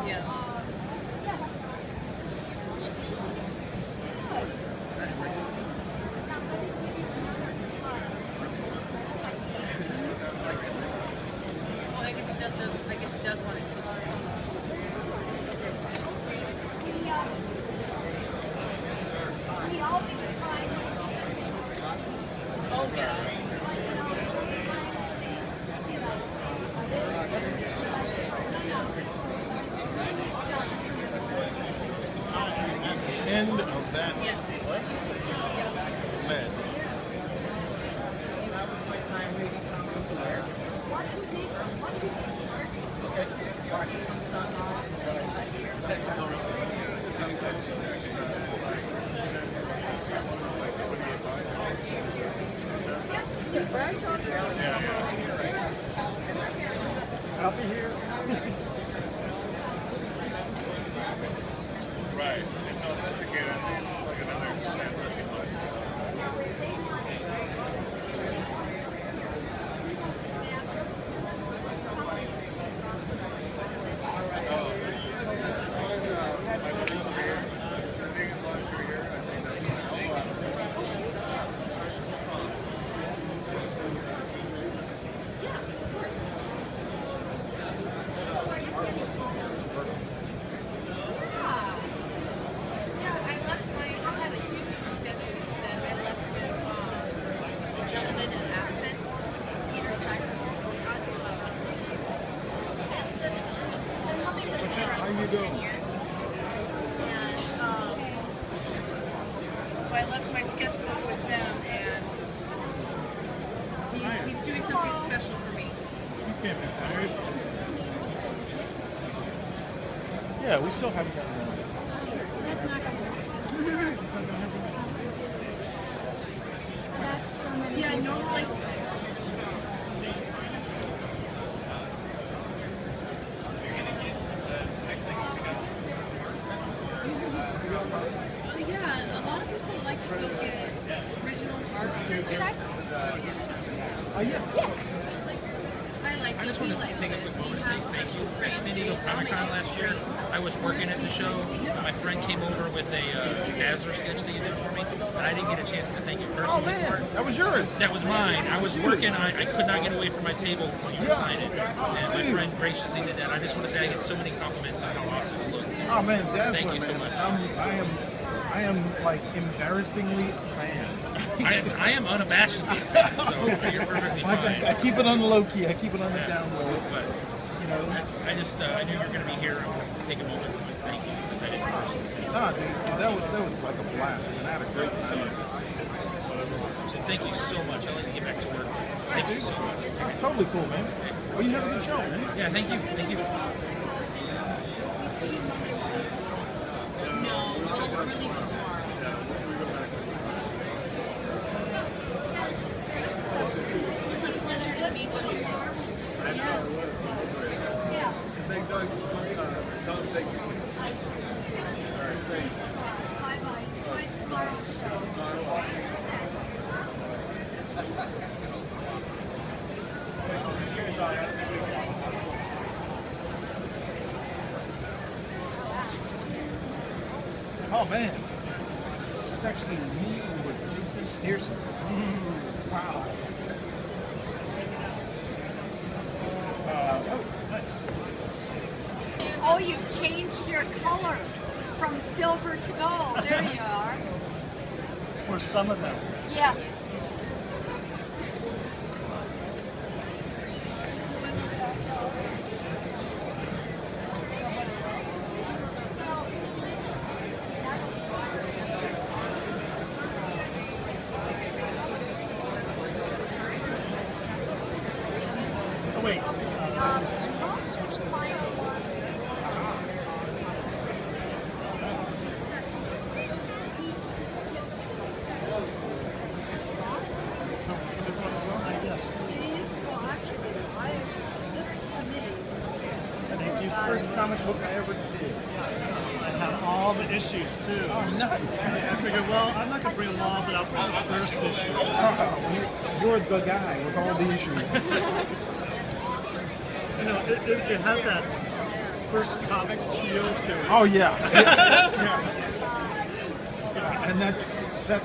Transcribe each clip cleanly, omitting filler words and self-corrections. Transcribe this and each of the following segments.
Yeah. Well, I guess he does. I guess he does want to see us. Oh yes. End of that. Yes. Man. That was my time reading comments there. Okay. All right, this one's done now. I'll be here. Right. It's authenticated. I think it's just like another 10 rookie plus. As long as my buddy's over here, I think as long as you're here, I think that's fine. How you doing? So I left my sketchbook with them, and he's doing something special for me. You can't be tired. Yeah, we still haven't gotten one. That's not going to I've asked so many Yeah, I know, like. Yeah, a lot of people like to go get original art on the sketchbook. Yes. I like I just want to take a quick moment to say thank you. At San Diego Comic Con last year, I was working at the show. My friend came over with a Dazzler sketch that you did for me, but I didn't get a chance to thank you Oh personally for man, it. that was yours. That was mine. I was working. I could not get away from my table when you were signing it. And my friend graciously did that. I just want to say I get so many compliments on how awesome it looked. Oh man, Dazzler, Thank you so man. much. I am like embarrassingly a fan. I am unabashedly a fan, so you're perfectly fine. I keep it on the low key. I keep it on the down low. But You know. I just I knew you were going to be here. I want to take a moment to thank you because I didn't personally. Nah, dude, that was like a blast, man. I had a great time. So thank you so much. I'll let you get back to work. Thank you so much. Totally cool, man. Well, you have a good show, man. Yeah, thank you. Thank you. No, we're leaving tomorrow. It was a pleasure to meet you. Yes. Oh man, that's actually me with Jason Pearson. Wow. Oh, nice. Oh, you've changed your color from silver to gold. There you are. For some of them. Yes. Oh, wait. Switch to the silver. So for this one as well? Yes. I think you first comic book I ever did. I had all the issues too. Oh, nice. I figured, well, I'm not going to bring them all, but I'll bring the first issue. Oh, you're the guy with all the issues. You know, it has that first comic feel to it. Oh yeah. Yeah. And that's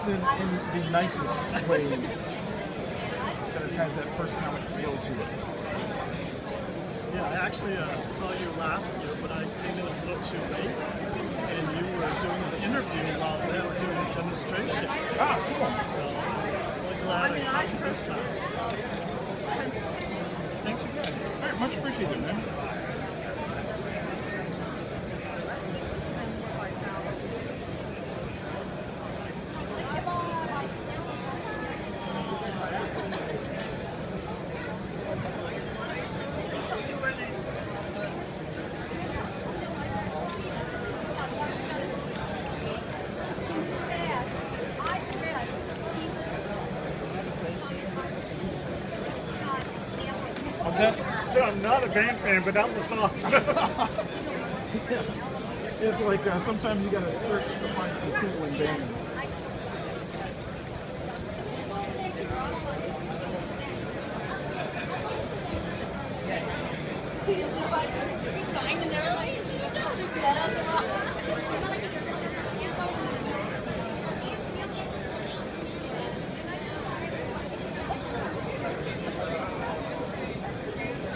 in the nicest way that it has that first comic feel to it. Yeah, I actually saw you last year, but I came in a little too late, and you were doing the interview while they were doing the demonstration. Ah, cool. So I'm really glad I caught you this time. Thanks again. All right, much appreciated, man. What's that? So I'm not a band fan, but that was awesome. It's like sometimes you gotta search to find some cool in band.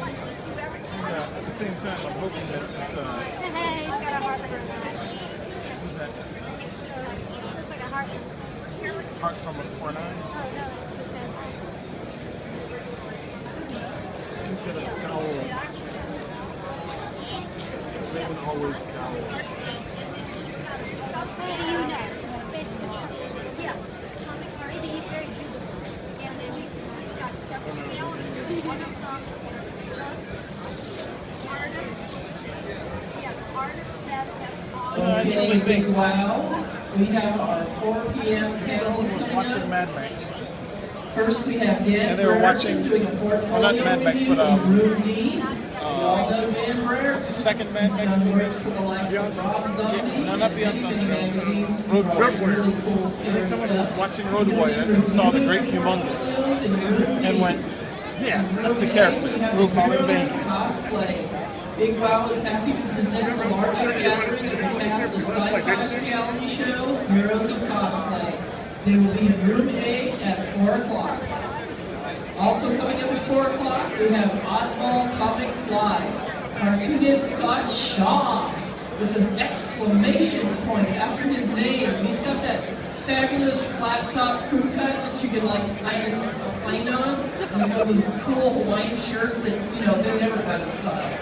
At the same time, I'm hoping that this Hey, he's got a heart. that Looks like a heart. heart from a 4-9. Oh no, it's his head. He's got a scowl. Raven always scowls. How do you know? Yes. Maybe he's very jubilant. And then he's got several calendars. One of them is just artists. Yes, artists that have Okay, Big Wow. We have our 4 p.m. panels coming Watching up. Mad Max. First, we have Dan And they were Brereton watching, doing a portfolio well, not Mad Max, review but, from Room D. You all know Dan Brereton. It's the second Mad He's Max done movie. work for the likes of Rob Zombie, No, not Beyond many Thunder. magazines, Road really cool I scary think someone was stuff. watching Road Warrior and saw the great humongous and went, yeah, that's the character. We'll call him Bane. Cosplay. Big Wow is happy to present the largest gathering of the cast of sci-fi reality show, Heroes of Cosplay. They will be in Room A at 4 o'clock. Also coming up at 4 o'clock, we have Oddball Comics Live. Cartoonist Scott Shaw with an exclamation point after his name. He's got that fabulous flat top crew cut that you can like iron a plane on. And he's got these cool Hawaiian shirts that, you know, they never got in style.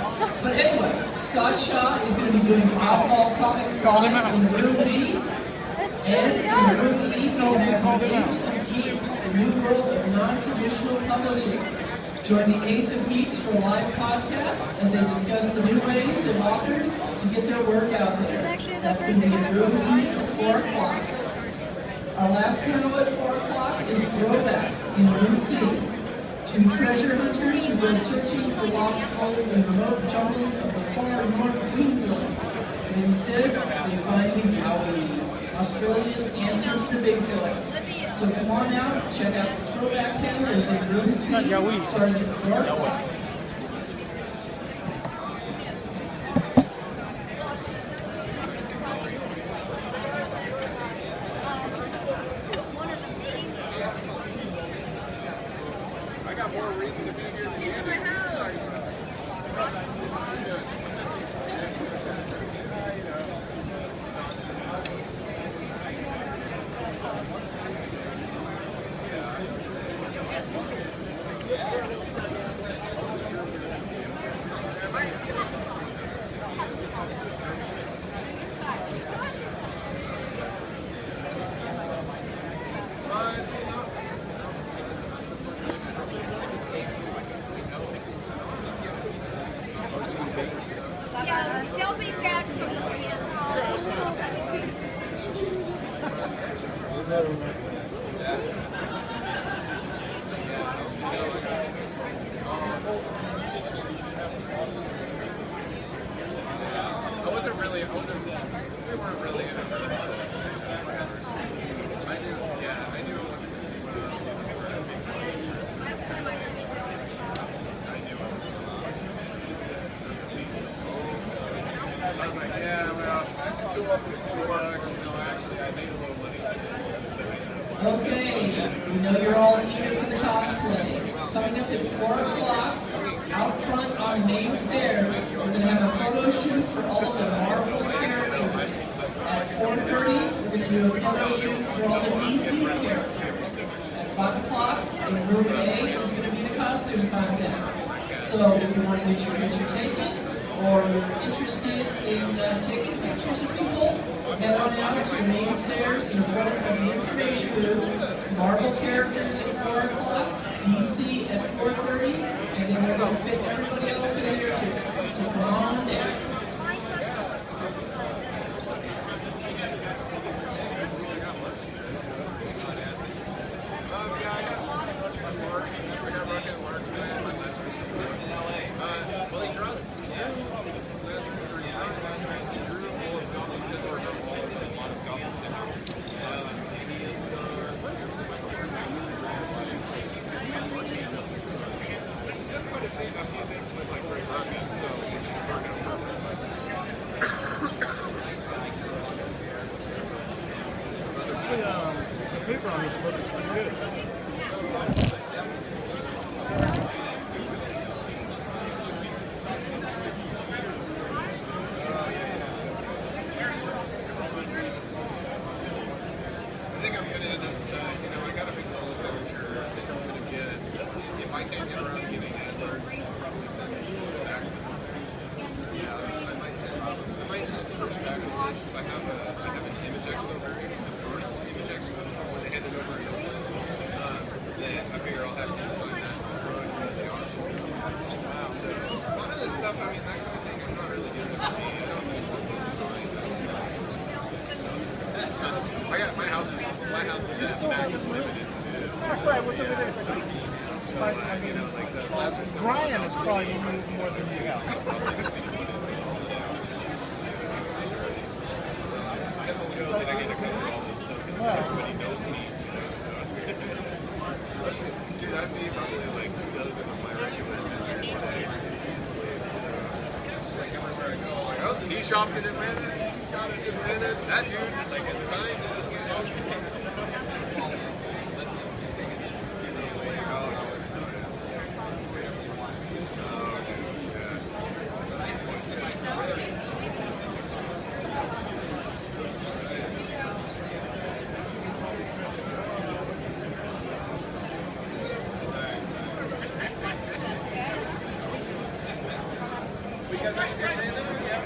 But anyway, Scott Shaw is going to be doing Oddball Comics Live in Room B. That's true, And he in does. Room E, we have the Ace of Geeks, a new world of non-traditional publishing. Join the Ace of Geeks for a live podcast as they discuss the new ways of authors to get their work out there. That's going to be in Room E at 4 o'clock. Our last panel at 4 o'clock is Throwback in Room C. Two treasure hunters who go searching for lost gold in remote jungles of the far north Queensland. And instead, they find the Yowie, Australia's answers to Bigfoot. So come on out, check out the Throwback panel is in Room C, starting at 4 o'clock. One of the main I got more reason to be here than you. Yeah, they'll be back from the We weren't really in it. I knew it wasn't. I was like, yeah, well, I go up with $4. You know, actually, I made a little money. Okay, we know you're all eager for the cosplay. Coming up at 4 o'clock, out front on main stairs, we're going to have a photo shoot for all of the Marvel characters. At 4:30, we're going to do a photo shoot for all the DC characters. At 5 o'clock, in room A, is going to be the costume contest. So if you want to get your picture taken, or you're interested in taking pictures of people, head on out to the main stairs in front of the information booth. Marvel characters at 4 o'clock, DC at 4:30, and then we're going to fit everybody else in here too. So come on down. Well, he draws a few things with like Great Rocket, so we're going to The paper on this book is pretty good. I think I'm going to end up, you know, I got a big little signature. I think I'm going to get, if I can't get around getting AdWords, I'll probably send it back. Yeah, I might send first back to this because I have an Image Expo variant, the first Image Expo, when they hand it over in Oakland. Then I figure I'll have to sign that for the auctions. So, a lot of this stuff, I mean, that kind of thing, I'm not really doing it for me. I don't really sign that. I got my house is at max limit. Actually, I wish it was. But I mean, You know, like the Lazarus. Brian is probably moved more than you have. Everybody knows me. Dude, I've seen probably like 2 dozen of my regulars in here today. Just like everywhere I go, like, oh, he shops in Atlantis, he shops in Atlantis, that dude, like, it's signed. Because I can get in there, yeah.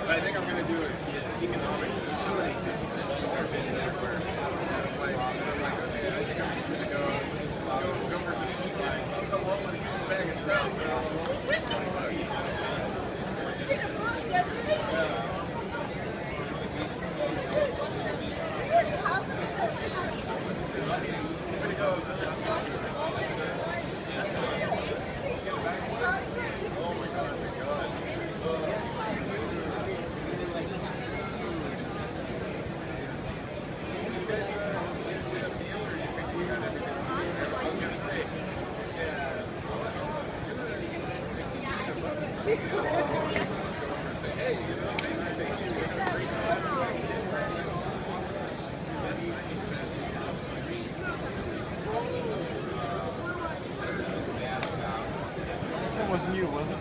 But I think I'm going to do it economic because there's so many 50-cent dollar bins everywhere. Okay, I think I'm just going to go for some cheap buys. I'll come home with a bag of stuff. $20. That wasn't you, was it?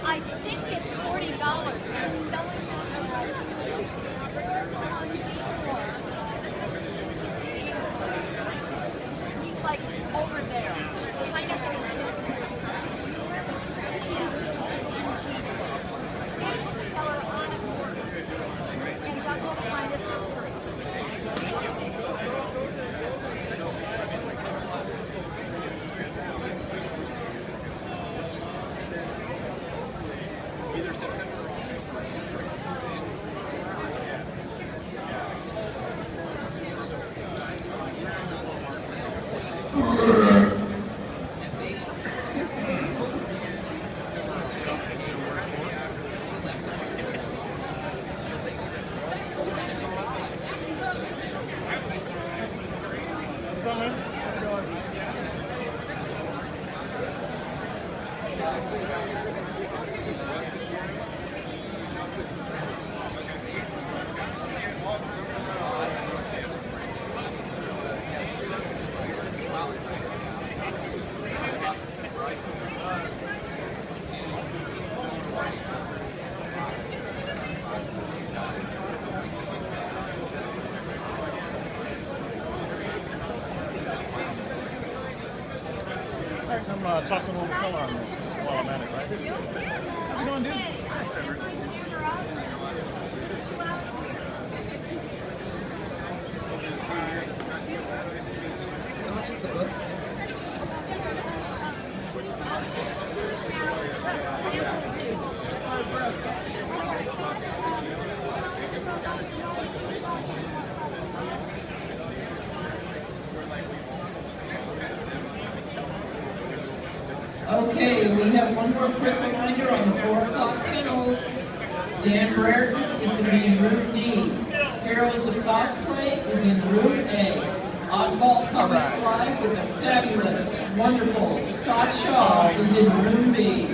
I think it's $40. They're selling it on TV for going, man? I'm tossing a little color on this while I'm at it, right? How's it going, dude? How much is the book? Okay, we have one more quick reminder on the 4 o'clock panels. Dan Brereton is going to be in room D. Heroes of Cosplay is in room A. Oddball Comics Live with the fabulous, wonderful Scott Shaw is in room B.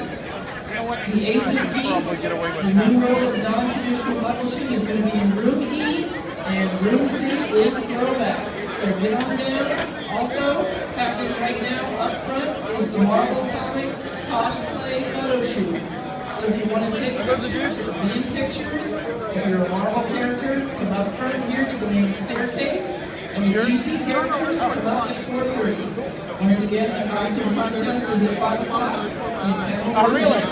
The Ace of Geeks, the new world of non-traditional publishing, is going to be in room E, and room C is Throwback. So get on down. Also, happening right now up front is the Marvel Comics cosplay photo shoot. So if you want to take pictures or be in pictures, if you're a Marvel character, come up front here to the main staircase. And the DC characters come up at 4:30. Once again, the costume contest is at 5 o'clock. Oh, really?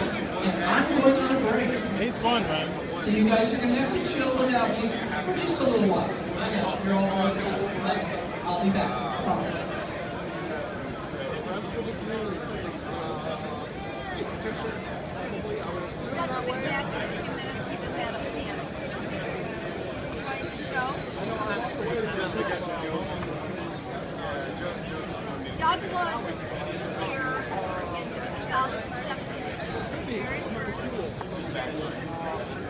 And I'm going on a break. He's fun, man. So you guys are going to have to chill without me for just a little while. I know, you're all like that, but I'll be back, I promise. Doug will be back in a few minutes. He was at a panel. Enjoying the show? Doug was here in 2017. Very first.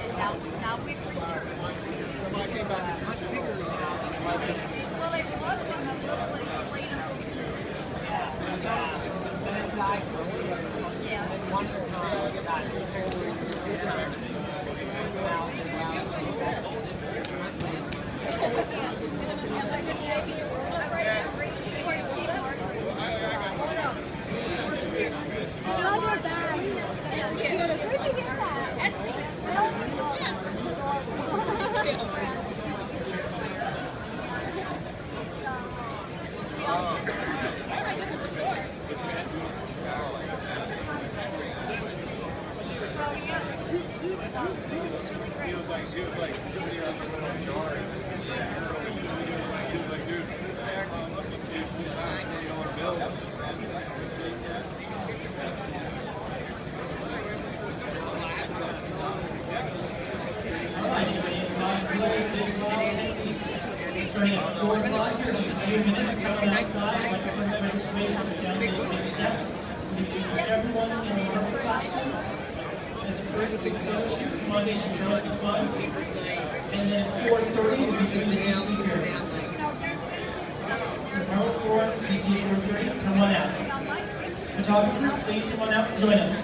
And now we've returned. Well, it wasn't a little like freedom. Yes. Starting at 4 o'clock here in a few minutes, coming outside, registration for down the big steps. Everyone in the Marvel costume as a first big photo shoot, come on in and enjoy the fun. And then at 4:30, we'll be doing the DC characters. So Marvel 4, DC 4:30, come on out. Photographers, please come on out and join us.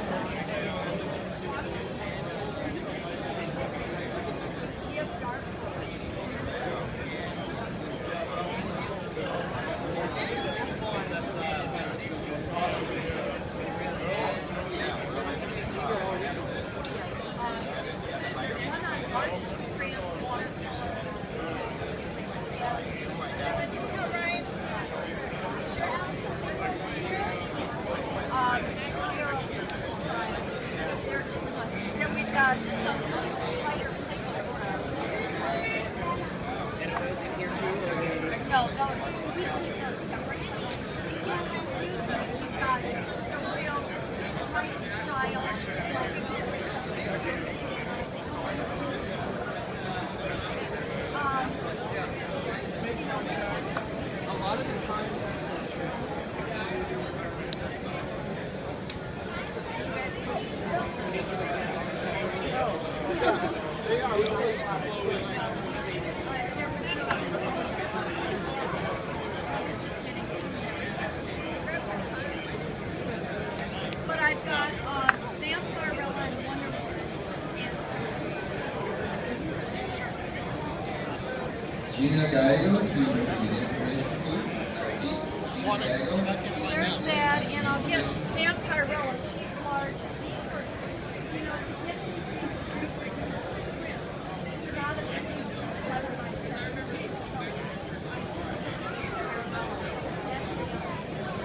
Gina Gallego to the information booth. There's that, and I'll get Vampirella. She's large. These are, you know, to get these it's got to be leather like that. So,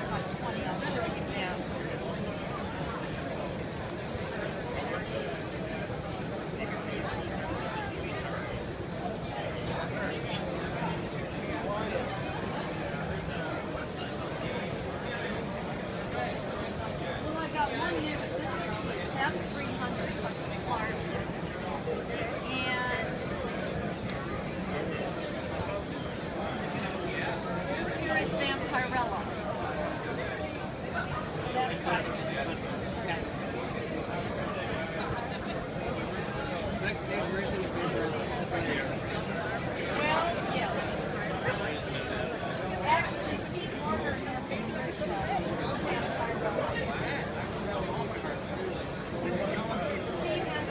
about 20. I'll show you that. Well, I got one new, but this is that's 300 because it's larger. And here is Vampirella. So that's fine. Well, yes. Actually, Steve Wonder has a original Vampirella. Steve has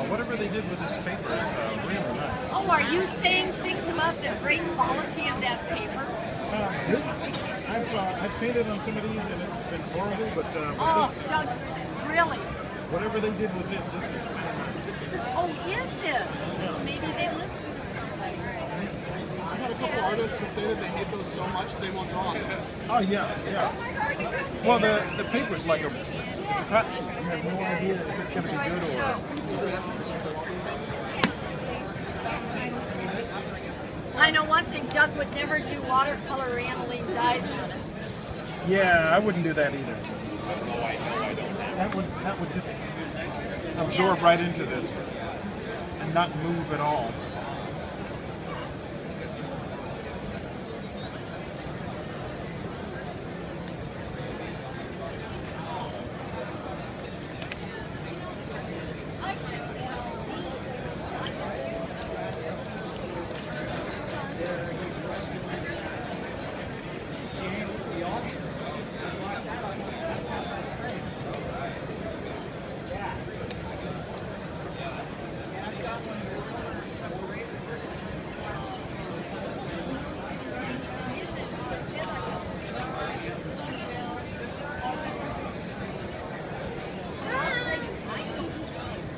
Whatever they did with this paper is really nice. Oh, are you saying things about the great quality of that paper? This, I've painted on some of these and it's been horrible, but Oh, this, Doug, really? whatever they did with this is kind of nice. Oh, is it? Maybe they listened to somebody. I've had a couple artists to say that they hate those so much they won't draw them. Oh yeah, yeah. Well, the paper's like it's a cut. You have no idea if it's going to be good or. I know one thing, Doug would never do watercolor aniline dyes in it. Yeah, I wouldn't do that either. That would just absorb right into this and not move at all.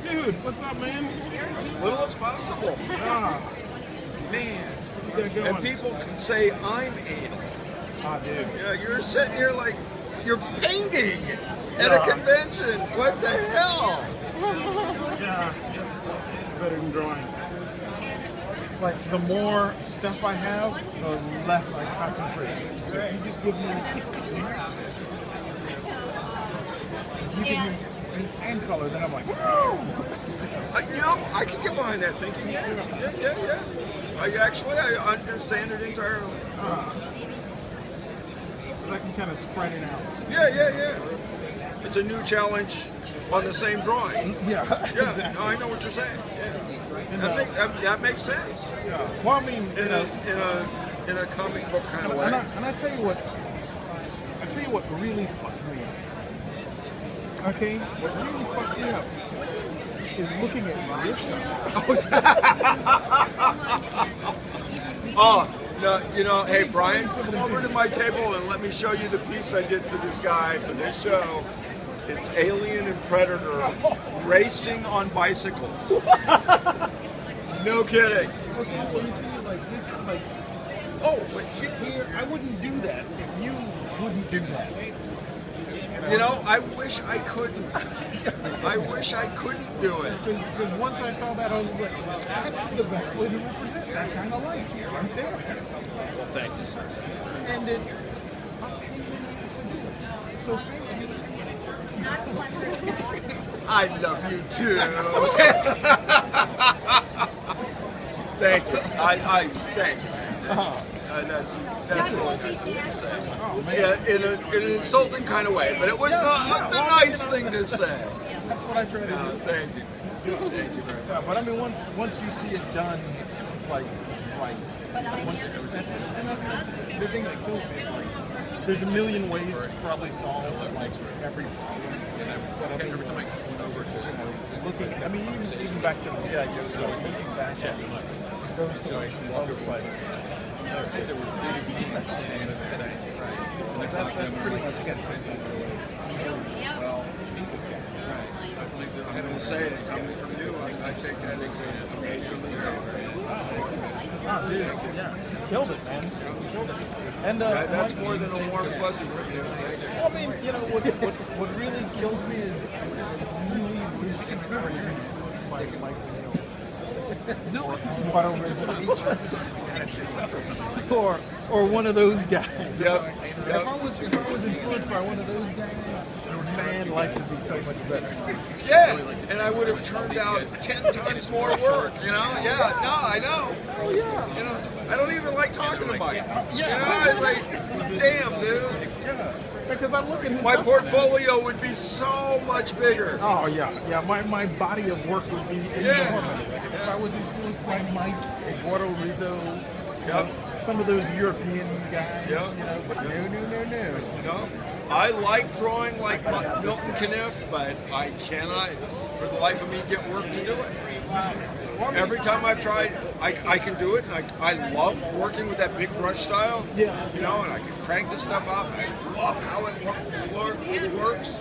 Dude, what's up, man? Little as possible. Ah, Man. you got going. And people can say I'm anal. Ah, dude. Yeah, you're sitting here like you're painting at a convention. What the hell? Yeah, it's better than drawing. Like, the more stuff I have, the less I concentrate. So if you just give me, you give me hand color, then I'm like, whoa! You know, I can get behind that thinking. Yeah. I understand it entirely. I can kind of spread it out. Yeah. It's a new challenge on the same drawing. Yeah, Yeah, exactly. no, I know what you're saying. Yeah, And, that makes sense. yeah. Well, I mean, In a comic book kind of way. and I tell you what really fucked me up. Okay, what really fucked me up is looking at your stuff. Oh, no, you know, hey Brian, come over to my table and let me show you the piece I did for this guy for this show. It's Alien and Predator racing on bicycles. No kidding. Okay, well, you see, like this, like, but here, I wouldn't do that if you wouldn't do that. You know, I wish I couldn't. I wish I couldn't do it. Because once I saw that, I was like, that's the best way to represent that kind of life right there. Well, thank you, sir. And it's so thank you. I love you too. Thank you. I thank you. That's really nice of you to say. Yeah, in an insulting kind of way, but it was a nice thing to say. That's what I try to do. Thank you. Thank you very much. Yeah, but I mean, once you see it done, like right, and that's the thing that kills me. Like, there's a million ways to probably solve like every problem. But I mean, every time I went over to looking, I mean, even back to the G.I. Joe stuff, looking back at those selections, I was like, that's pretty much gets it. I'm going to say it, coming from you, I take that as a major league cover. Oh, dude, yeah, killed it, man. Killed it. And That's more than a warm fuzzy from you. well, I mean, you know, what really kills me is really influenced by Mike or one of those guys. Yep. If I was influenced by one of those guys, man, life would be so much better. Yeah, and I would have turned out 10 times more work, you know? Yeah, no, I know. Oh yeah. You know, I don't even like talking about it. Yeah. You know, it's like, damn, dude. Yeah. Because I look at his My stuff, portfolio would be so much bigger. oh yeah. My body of work would be enormous. If I was influenced by Mike, Eduardo Rizzo, some of those European guys, you know, but no. No, I like drawing like Milton Caniff, but I cannot, for the life of me, get work to do it. Every time I've tried, I can do it, and I love working with that big brush style. Yeah. You know, and I can crank this stuff up. I love how it works.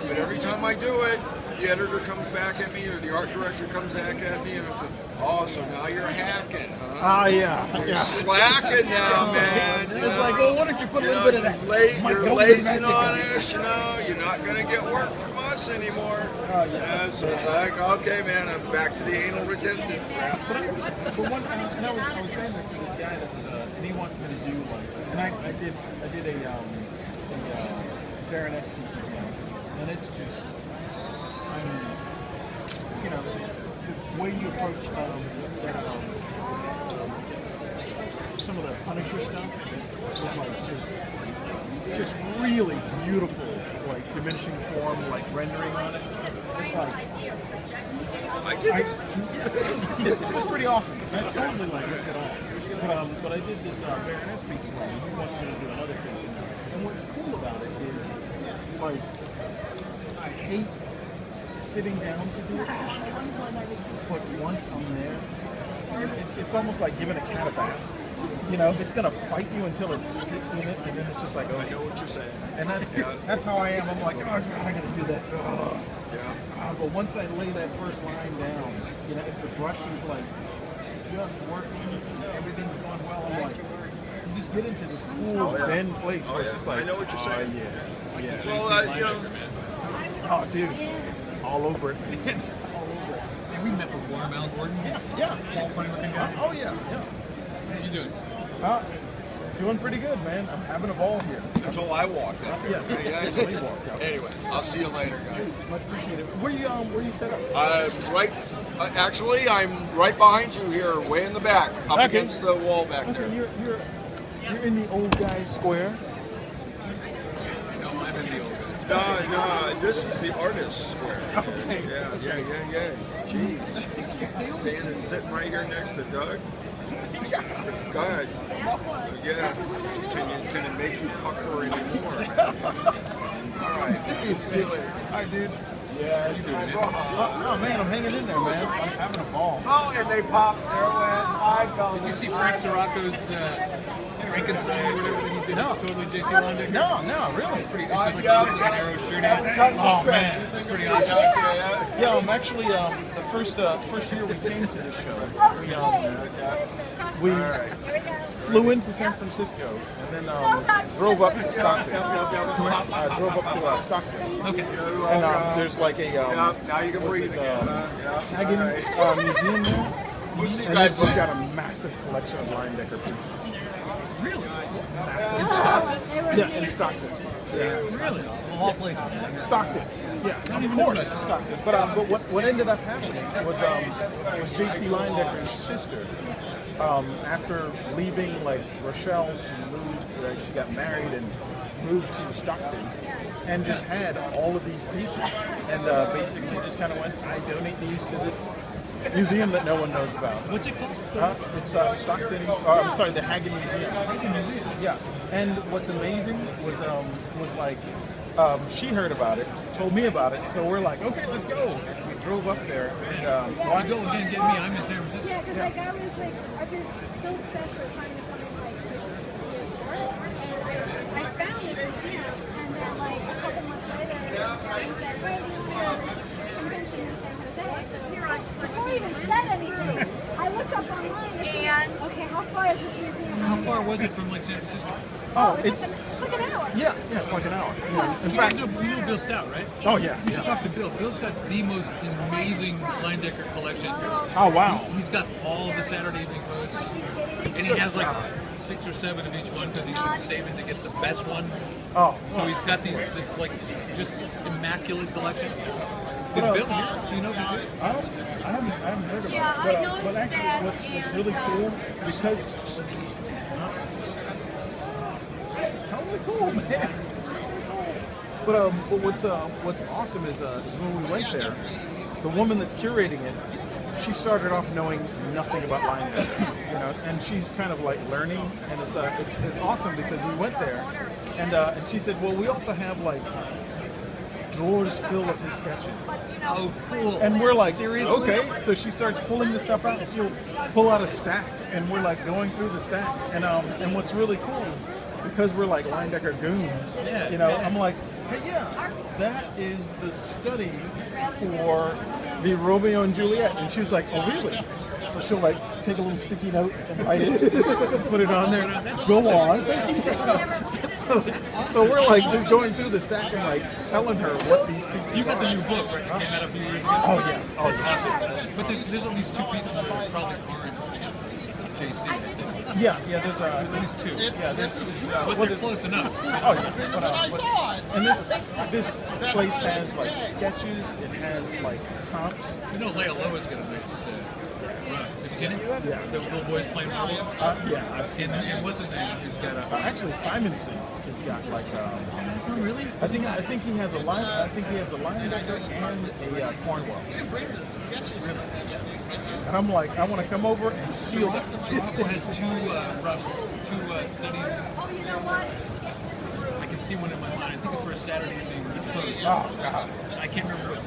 But every time I do it, the editor comes back at me, or the art director comes back at me, and it's like, oh, so now you're hacking, huh? Oh yeah. You're slacking now, man. It's like, well, why don't you put a little bit of that? You're lazing on us, you know. You're not going to get work from us anymore. Yeah, so it's like, okay, man, I'm back to the anal retention. But one, and I was saying this to this guy that, and he wants me to do like, and I did a Baroness piece as well, and it's just, I mean, you know, the way you approach some of the Punisher stuff is like just really beautiful, like diminishing form, like rendering on it. It's like, it's pretty awesome. I totally like ripped it off. But I did this Baroness piece for him. He wants me to do another piece. And what's cool about it is, like, I hate sitting down to do it, but once I'm there, it's almost like giving a cat a bath. You know, it's gonna fight you until it sits in it, and then it's just like, oh, I know what you're saying. and that's how I am. I'm like, oh god, I gotta do that. But once I lay that first line down, you know, if the brush is like just working, everything's going well, I'm like, you just get into this cool zen place where it's just like, I know what you're saying. Yeah. Well, you know, Oh, dude, all over it. All over it. Hey, we met before, Mal Gordon. Yeah. Tall, funny looking guy. Oh yeah. How you doing? Doing pretty good, man. I'm having a ball here. until I walked up here. Anyway, I'll see you later, guys. Much appreciated. Where you set up? Actually, I'm right behind you here, way in the back, up against the wall back there. You're in the old guy's square. No, I'm in the old guys. No, this is the artist's square. Okay. Yeah. Jeez. Dan is sitting right here next to Doug. Go ahead. Yeah. Can it make you pucker anymore? All right. See you later. Hi, dude. Yeah, you doing it? Oh man, I'm hanging in there, man. I'm having a ball. Oh, and they pop their Did you see Frank Sirocco's Frankenstein or whatever that he did? No. It's totally J.C. Londick. No, really. It's pretty. It's like an arrow shooting. Oh man, It's pretty awesome. yeah. I'm actually the first year we came to this show, we flew into San Francisco and then drove up to Stockton. Drove up to Stockton. Okay. And there's like a now you can breathe again. Hagen museum there. We'll see you And guys they've later. got a massive collection of Leyendecker pieces. Really? Massive. In Stockton? Yeah, in Stockton. Really? Of all places. Stockton. Yeah, of course, Stockton. But what ended up happening was J.C. Leyendecker's sister. After leaving like Rochelle, she got married and moved to Stockton, and just had all of these pieces, and basically just kind of went, I donate these to this museum that no one knows about. What's it called? It's Stockton. I'm sorry, the Hagen Museum. Hagen Museum. Yeah, and what's amazing was like she heard about it, told me about it, so we're like, okay, let's go. We drove up there and You go again, get me. I'm in San Francisco. Yeah, because like I've been so obsessed with trying to come in like places to see it more, and I found this museum, and then like a couple months later, he said, "Hey, you know, this convention in San Jose." I said, "Xerox." Before he even said anything, I looked up online and okay, how far is this museum? How far was it from like San Francisco? oh, It's like an hour. yeah, it's like an hour. Yeah. In You fact, guys know, you know Bill Stout, right? oh yeah, You should yeah. talk to Bill. Bill's got the most amazing Leyendecker collection. Oh wow. He's got all the Saturday Evening Posts, and he has like 6 or 7 of each one because he's been saving to get the best one. Oh, So he's got this like just immaculate collection. Is Bill here? Do you know if he's here? I haven't heard about Yeah, it. I But, noticed but actually, that, what's and, really cool because totally cool, man. But what's awesome is when we went there, the woman that's curating it, she started off knowing nothing about Leyendecker, you know, and she's kind of like learning, and it's awesome because we went there, and she said, well, we also have like drawers full of his sketches. Oh, cool. And we're like, seriously? okay. So she starts pulling the stuff out, and she'll pull out a stack, and we're like going through the stack. And what's really cool is because we're like Leyendecker goons, Yeah, you know, yeah. I'm like, hey, yeah, that is the study for the Romeo and Juliet. And she was like, oh, really? So she'll like take a little sticky note and write it, put it on there, go on. So we're like just going through the stack and like telling her what these pieces You got the are. new book, right? That came out a few years ago. Oh yeah, oh That's yeah. awesome. But there's at least 2 pieces that probably aren't JC. Yeah, there's At least 2. yeah, there's But what they're is- close enough. Oh yeah, and this place has like sketches. It has like comps. You know Leia Loa's got a nice run. Have you seen it? Yeah. The little boys playing marbles? Yeah, I've seen. And what's his name? He's got a... Actually, Simonson has got like. That's not really? I think he has a line. I think he has a Leyendecker and a Cornwell. And I'm like, I want to come over and seal that. Sirocco has 2 roughs, 2 studies. Oh, you know what? I can see one in my mind. I think it's for a Saturday Evening Post. Oh God, I can't remember what.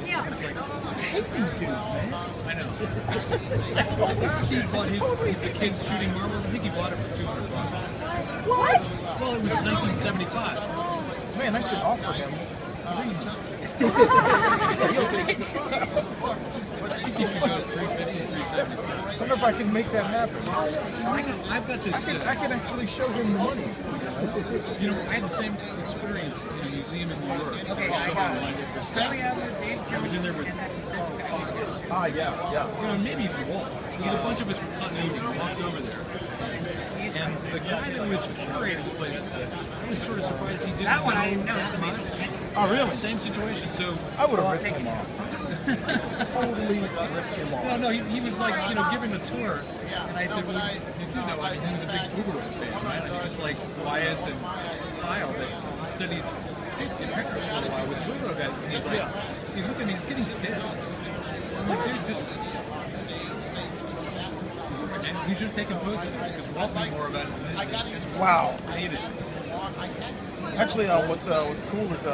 It's like, I hate these dudes, man. I know. I think Steve bought the kids shooting marbles. I think he bought it for $200. What? Well, it was 1975. Man, I should offer him. I think you should go 350, 375. I wonder if I can make that happen. I've got this. I can actually show him the money. You know, I had the same experience in a museum in New York. Showing Leyendecker stuff. I was in there with Carl Potts. Ah, yeah. You know, maybe even Walt. There was a bunch of us from continuity who walked over there. And the guy that was curating the place, I was sort of surprised he didn't know that much. Oh, really? Same situation. So I would have ripped him off. Totally ripped him off. well, no, he was like, you know, giving a tour, and I said, well, you do know, I mean, he was a big Boogaloo fan, right? I mean, just like Wyatt and Kyle, that studied in Paris for a while with the Boogaloo guys, and he's like, he's looking, he's getting pissed. I'm like, dude, just... And you should have taken post-it notes, because Walt knew more about it than this. Wow. I hate it. Actually, what's cool is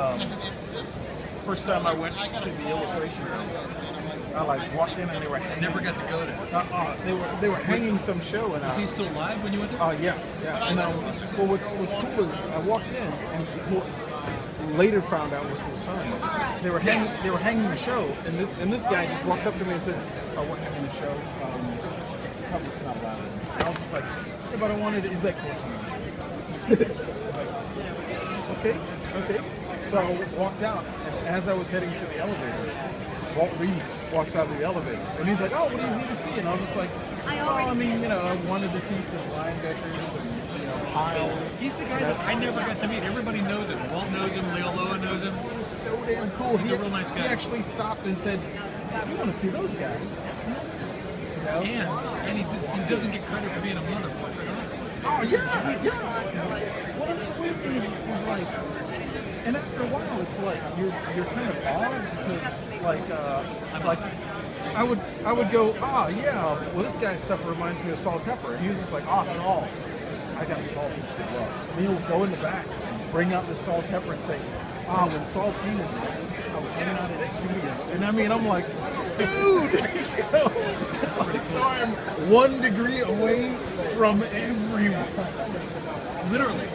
first time I went to the illustration house, I like walked in and they were hanging. Never got to go there. They were hanging some show and Was he still alive when you went there? Oh yeah. And well, what's cool is I walked in and who later found out was his son. They were hanging the show, and this guy just walks up to me and says, "Oh, we're hanging the show. Probably it's not allowed." And I was just like, "Yeah, but I wanted it." He's like, "Okay." So I walked out, and as I was heading to the elevator, Walt Reed walks out of the elevator, and he's like, "Oh, what do you need to see?" And I was just like, I mean, you know, I wanted to see some Leyendeckers and, you know, Kyle. He's the guy that I never got to meet. Everybody knows him. Walt knows him. Leola knows him. It was so damn cool. He's a real nice guy. He actually stopped and said, "You want to see those guys?" You know? And he doesn't get credit for being a motherfucking artist. Oh yeah. Well, that's the weird thing is like, and after a while, it's like you're kind of odd because like I would go, yeah, well this guy's stuff reminds me of Saul Tepper, and he was just like, Saul, I got a Saul piece to love. And he'll go in the back and bring out the Saul Tepper and say, when Saul painted this, I was hanging out at the studio, and I mean, I'm like, dude, it's like I'm 1 degree away from everyone. Literally.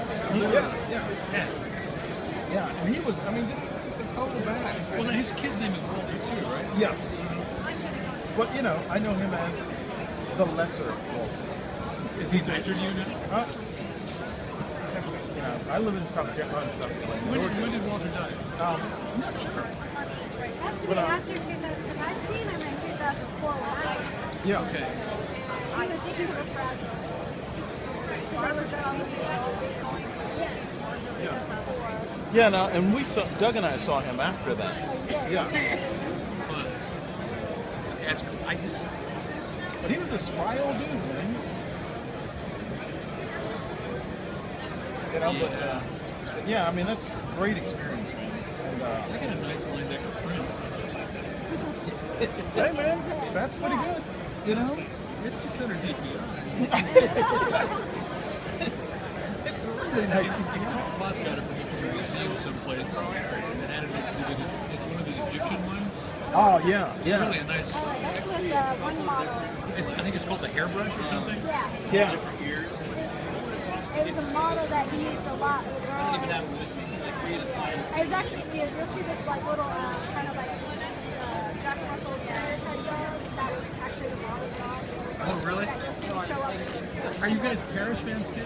Yeah, and he was, I mean, just a total badass. Well, now his kid's name is Walter too, right? Yeah. But, you know, I know him as the lesser Walter. Is he nicer to you now? You know, I live in South Carolina. When did Walter die? I'm not sure. It has to be after 2000, because I've seen him in 2004 when I was Yeah. Okay. he was super fragile. Because I was just Yeah, no, and Doug and I saw him after that. Yeah. But he was a spry old dude, man. You know, but yeah, I mean, that's a great experience, man. And, I got a nice line deck of print. hey, man, that's pretty good. You know? It's 600 DPI. It's really nice. Boss got it from a museum someplace and had it exhibit. It's one of the Egyptian ones. Oh, yeah, It's yeah. really a nice. that's with one model. I think it's called the hairbrush or something. Yeah. Yeah. It was a model that he used a lot with girls. It was actually, you'll see this like little kind of like Jack Russell Terrier type dog. That was actually the model's dog. Oh, really? That you'll see show up. Are you guys Paris fans too?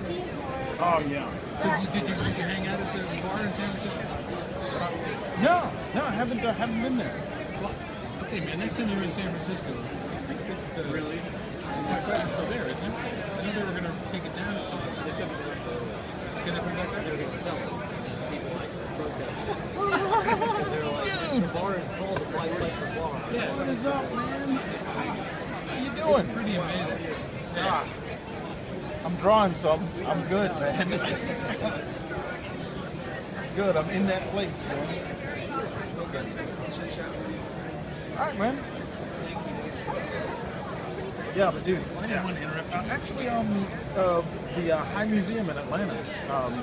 He's more. Oh, yeah. So did you hang out at the bar in San Francisco? No, I haven't been there. Well, okay, man. Next time you're in San Francisco, I think that really, my partner's still there, isn't it? I know they were going to take it down. So they took it down. Can they bring back there? They're going to sell it. People like protest. Because they're like, the bar is called the White Lakers Bar. Yeah. What is up, man? How you doing? It's pretty amazing. Yeah. I'm drawing, so I'm good, man. Good, I'm in that place, man. All right, man. Yeah, but dude, I didn't want to interrupt you. actually, the High Museum in Atlanta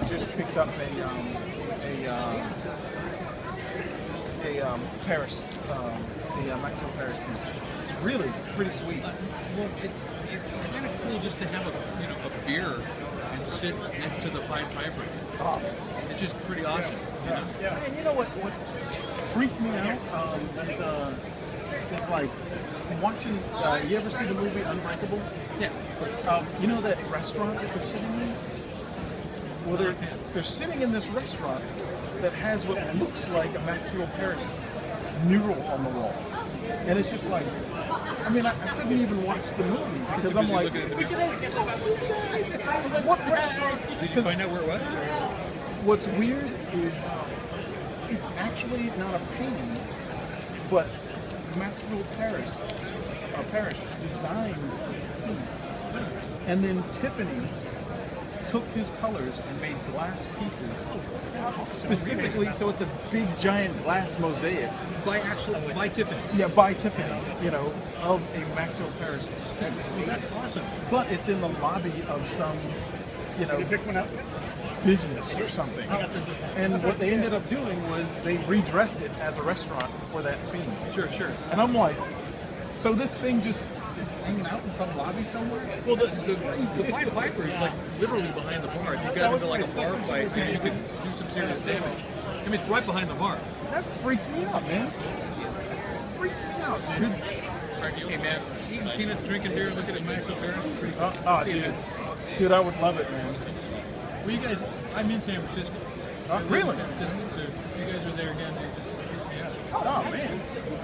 just picked up a Paris, the Maxwell Paris piece. It's really pretty sweet. Well, it's kind of cool just to have a beer and sit next to the Pied Piper. Oh. It's just pretty awesome. You know? And you know what freaked me out is like watching. You ever see the movie Unbreakable? Yeah. You know that restaurant that they're sitting in? Well, they're sitting in this restaurant that has what looks like a Maxwell Paris mural on the wall, and it's just like. I mean, I couldn't even watch the movie because I'm like, I was like, what restaurant? Did you find out where it was? What's weird is it's actually not a painting, but Maxwell Paris designed this piece, and then Tiffany took his colors and made glass pieces specifically, so it's a big giant glass mosaic. By Tiffany. Yeah, by Tiffany, you know, of a Maxwell Paris. That's awesome. But it's in the lobby of some, you know, business or something. And what they ended up doing was they redressed it as a restaurant for that scene. Sure. And I'm like, so this thing just is hanging out in some lobby somewhere? Well, the Pied Piper is like literally behind the bar. If you got into like a bar fight, you could do some serious damage. I mean, it's right behind the bar. That freaks me out, man. That freaks me out, dude. Hey, man, eating peanuts, drinking beer, looking at Maxwell Paris is pretty cool. Dude, I would love it, man. Well, you guys, I'm in San Francisco. Really? San Francisco, so if you guys are there again, just Oh, man.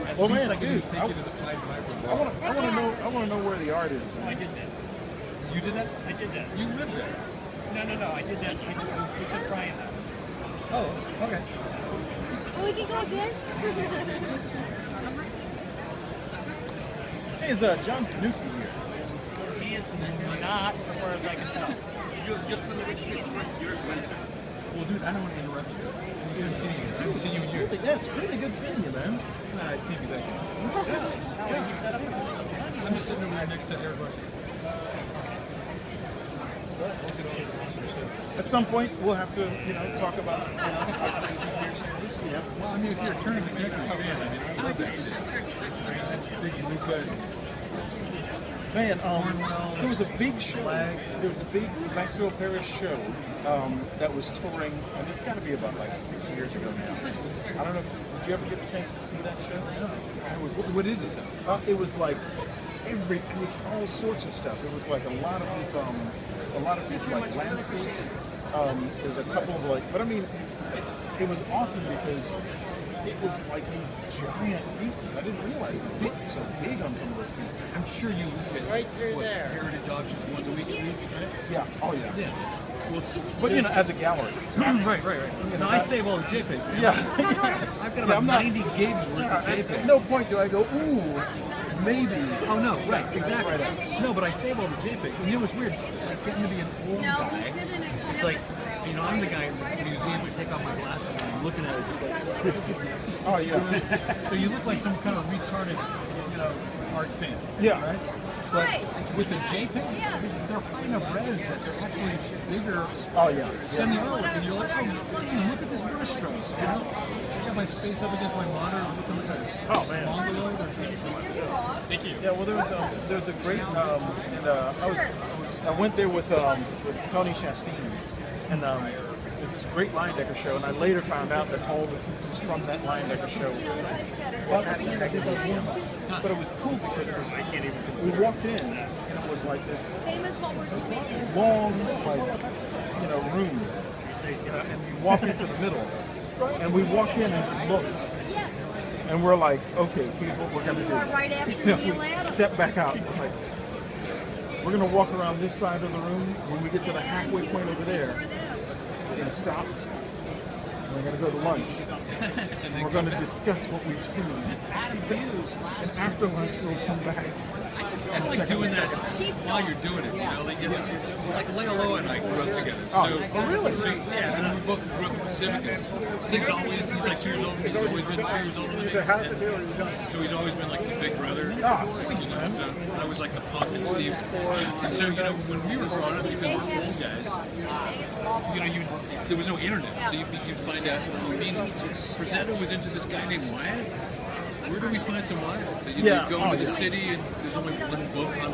At Well, least man, I can dude, just take you to the Pied Piper. I want to know where the art is, man. I did that. You did that? I did that. You lived there? No. I did that. We took Brian out. Oh, okay. We can go again. Hey, is John Fanucci here? He is not, so far as I can tell. Well, dude, I don't want to interrupt you. Good seeing you. Good seeing you in here. Yeah, it's really good seeing you, man. I can't be back. I'm just sitting over there next to Eric Russell. At some point, we'll have to, talk about, yeah. Well, I mean, if you're a tournament fan, I like this. Big Luca. Man, there was a big show. There was a big Maxwell Paris show that was touring, and it's got to be about like 6 years ago now. I don't know. Did you ever get the chance to see that show? No. What is it? It was like it was all sorts of stuff. It was like a lot of these like landscapes. There's a couple of but I mean, it was awesome because it was like these giant pieces. I didn't realize it was so big on some of those pieces. I'm sure you look at right through there. Heritage auctions once a week, right? Yeah. Oh yeah. Yeah. Well, but as a gallery. Right. No, I save all the JPEGs. Yeah. I've got about 90 gigs worth of JPEGs. At no point do I go, ooh, maybe. Oh no, right, exactly. No, but I save all the JPEGs. And you know what's weird? Like getting to be an old guy. It's like, I'm the guy in the museum who take off my glasses and I'm looking at it just like. Oh yeah. So you look like some kind of retarded, art fan. Yeah. Right. But with the JPEGs, they're high enough res that they're actually bigger than the artwork. And you're like, oh, damn, look at this brush strokes. I got my face up against my monitor looking like a mongoloid. Thank you. Yeah, well, there was a great, I went there with Tony Chastain, and there's this great Lion Decker show, and I later found out that all the pieces from that Lion Decker show. But it was cool because we walked in, and it was like this long, room, and you walk into the middle, and we walked in and looked, and we're like, okay, here's what we're gonna do. Right after Step back out. We're gonna walk around this side of the room. When we get to the halfway point over there, we're gonna stop. We're going to go to lunch. And we're going to discuss what we've seen. And after lunch, we'll come back. I like doing that while you're doing it. Like Leolo and I grew up together. Really? So yeah, and we both grew up in Pacifica. Steve's he's like 2 years older. He's always been 2 years older than me. So he's always been like the big brother. So I was like the punk and Steve. And so when we were growing up, because we're old guys, there was no internet, so you'd find out. I mean, Frazetta was into this guy named Wyatt. Where do we find some Wyatt? So you go into the city and there's only one book on